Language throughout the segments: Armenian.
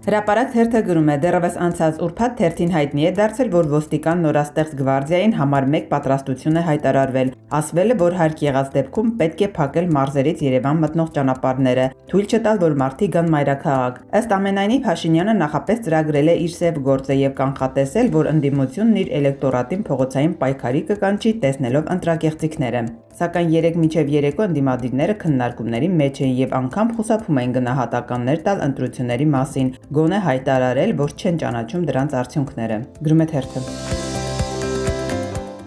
Հրապարակ թերթը գրում է. դեռևս անցած ուրբաթ թերթին հայտնի է դարձել, որ ոստիկան նորաստեղծ գվարդիային համար 1 պատրաստություն է հայտարարվել։ Ասվել է, որ հարկ եղած դեպքում պետք է փակել մարզերից Երևան մտնող ճանապարհները, թույլ չտալ, որ մարդիկ գան մայրաքաղաք։ Ըստ ամենայնի, Փաշինյանը նախապես ծրագրել է իր սև գործը եւ կանխատեսել, որ ընդդիմությունն իր էլեկտորատին փողոցային պայքարի կկանչի, տեսնելով ընտրակեղծիքները։ Սակայն 3 մինչև երեկո ընդդիմադիրները քննարկումների մեջ էին եւ անգամ խուսափում էին գնահատականներ տալ ընտրությունների մասին, գոնե հայտարարել, որ չեն ճանաչում դրանց արդյունքները։ Գրում է թերթը։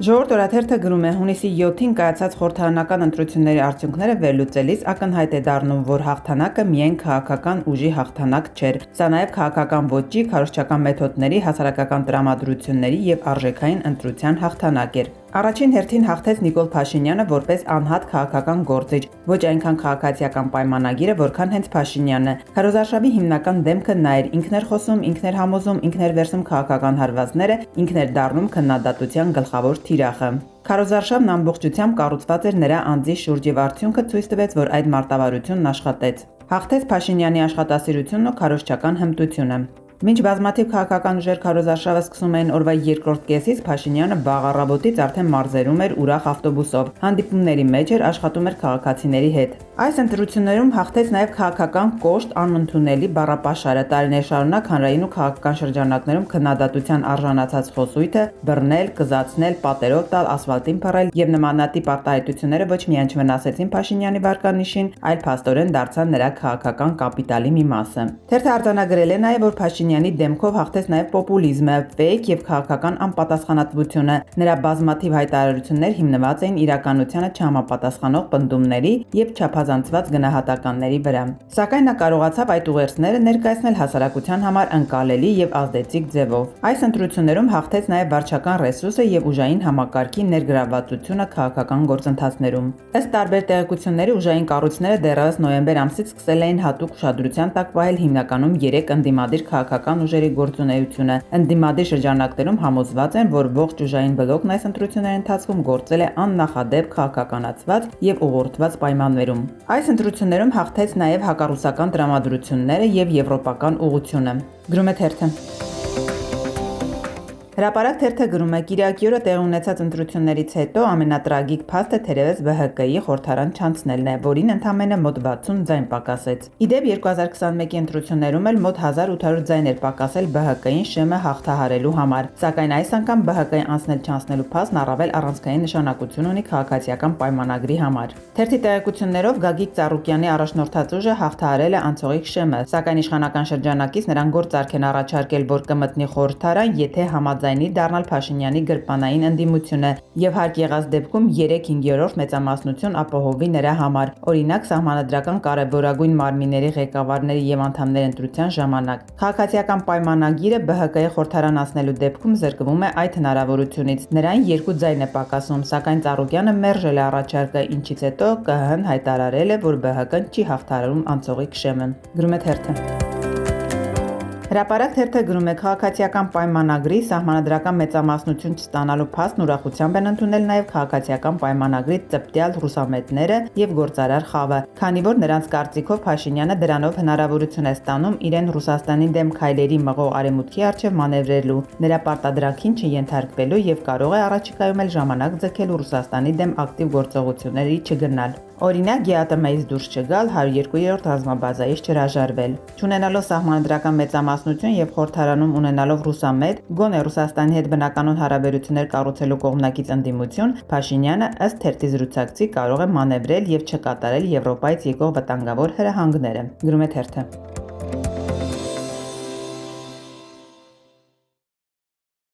Ժողովուրդ օրաթերթը գրում է. հունիսի 7-ին կայացած խորհրդարանական ընտրությունների արդյունքները վերլուծելիս ակնհայտ է դառնում, որ հաղթանակը միայն քաղաքական ուժի հաղթանակ չէր, սա նաև քաղաքական ոճի, քարոզչական մեթոդների, հասարակական տրամադրությունների եւ արժեքային ընտրության հաղթանակ էր։ Առաջին հերթին հաղթեց Նիկոլ Փաշինյանը որպես անհատ քաղաքական գործիչ, ոչ այնքան քաղաքացիական պայմանագիրը, որքան հենց Փաշինյանը։ Քարոզարշավի հիմնական դեմքը նա էր, ինքն էր խոսում, ինքն էր համոզում, ինքն էր վերցնում քաղաքական հարվածները, ինքն էր դառնում քննադատության գլխավոր թիրախը։ Քարոզարշավն ամբողջությամբ կառուցված էր նրա անձի շուրջ եւ արդյունքը ցույց տվեց, որ այդ մարտավարությունն աշխատեց։ Հաղթեց Փաշինյանի աշխատասիրությունն ու քարոզչական հմտությունը։ Մինչ բազմաթիվ քաղաքական ուժեր քարոզարշավը սկսում էին օրվա երկրորդ կեսից, Փաշինյանը վաղ առավոտից արդեն մարզերում էր ուրախ ավտոբուսով, հանդիպումների մեջ էր, աշխատում էր քաղաքացիների հետ։ Այս ընտրություններում հաղթեց նաև քաղաքական կոշտ, անընդունելի բառապաշարը, տարիներ շարունակ հանրային ու քաղաքական շրջանակներում քննադատության արժանացած խոսույթը բռնել, կզացնել, պատերով տալ, ասֆալտին փռել եւ նմանատիպ արտահայտությունները ոչ միայն չվնասեցին Փաշինյանի վարկանիշին, այլ փաստորեն դարձան նրա քաղաքական կապիտալի մի մասը։ Թերթը արձանագրել է նաև, որ Փաշինյանի դեմքով հաղթեց նաև պոպուլիզմը, ֆեյք եւ քաղաքական անպատասխանատվությունը։ Նրա բազմաթիվ հայտարարություններ հիմնված էին իրականությանը չհամապատասխանող պնդումների եւ չափազանցված գնահատականների վրա։ Սակայն նա կարողացավ այդ ուղերձները ներկայացնել հասարակության համար ընկալելի եւ ազդեցիկ ձևով։ Այս ընտրություններում հաղթեց նաև վարչական ռեսուրսը եւ ուժային համակարգի ներգրավվածությունը քաղաքական գործընթացներում։ Ըստ տարբեր տեղեկությունների ուժային կառույցները դեռևս նոյեմբեր ամսից սկսել էին հատուկ ուշադրության տակ պահել հիմնականում 3 ընդդիմադիր քաղաքական ուժերի գործունեությունը։ Ընդդիմադիր շրջանակներում համոզված են, որ ողջ ուժային բլոկն այս ընտրությունների ընթացքում գործել է աննախադեպ քաղաքականացված եւ ուղղորդված պայմաններում։ Այս ընտրություններում հաղթեց նաև հակառուսական տրամադրությունները եւ եվրոպական ուղղությունը։ Գրում է թերթը։ Հրապարակ թերթը գրում է. Կիրակի օրը տեղի ունեցած ընտրություններից հետո ամենատրագիկ փաստը թերևս ԲՀԿ-ի խորհրդարան չանցնելն է, որին ընդամենը մոտ 60 ձայն պակասեց։ Իդեպ 2021-ի ընտրություններում էլ մոտ 1800 ձայն էր պակասել ԲՀԿ-ին ՇՄ հաղթահարելու համար, սակայն այս անգամ ԲՀԿ-ի անցնել-չանցնելու փաստն առավել առանցքային նշանակություն ունի քաղաքացիական պայմանագրի համար։ Թերթի տեղեկություններով Գագիկ Ծառուկյանի առաջնորդած ուժը հաղթահարել է անցողիկ շմ, սակայն իշխանական շրջանակից նրան գործարք են առաջարկել, որ կմտնի խորհրդարան, եթե համաձայնի դառնալ Փաշինյանի գրպանային ընդդիմությունը եւ հարկ եղած դեպքում 3/5 մեծամասնություն ապահովի նրա համար, օրինակ սահմանադրական կարևորագույն մարմինների ղեկավարների եւ անդամների ընտրության ժամանակ։ Քաղաքացիական պայմանագիրը ԲՀԿ-ի խորհրդարան անցնելու դեպքում զրկվում է այդ հնարավորությունից։ Նրան 2 ձայն է պակասում, սակայն Ծառուկյանը մերժել է առաջարկը, ինչից հետո ԿՀ-ն հայտարարել է, որ ԲՀԿ-ն չի հաղթահարում անցողիկ ՇՄ։ Գրում է թերթը։ Հրապարակ թերթը գրում է. քաղաքացիական պայմանագրի սահմանադրական մեծամասնություն չստանալու փաստն ուրախությամբ են ընդունել նաև քաղաքացիական պայմանագրի ծպտյալ ռուսամետները եւ գործարար խավը, քանի որ նրանց կարծիքով Փաշինյանը դրանով հնարավորություն է ստանում իրեն Ռուսաստանի դեմ քայլերի մղող արևմուտքի առջև մանևրելու, նրա պարտադրանքին չենթարկվելու եւ կարող է առաջիկայում էլ ժամանակ ձգել Ռուսաստանի դեմ ակտիվ գործողությունների չգնալ։ Օրինակ ԳԱՏՄ-ից դուրս չգալ, 102-րդ ռազմաբազայից չհրաժարվել։ Չունենալով սահմանադրական մեծամասնություն եւ խորհրդարանում ունենալով ռուսամետ, գոնե Ռուսաստանի հետ բնականon հարաբերություններ կառուցելու կողմնակից ընդդիմություն, Փաշինյանը ըստ թերթի զրուցակցի կարող է մանևրել եւ չկատարել Եվրոպայից եկող վտանգավոր հրահանգները։ Գրում է թերթը։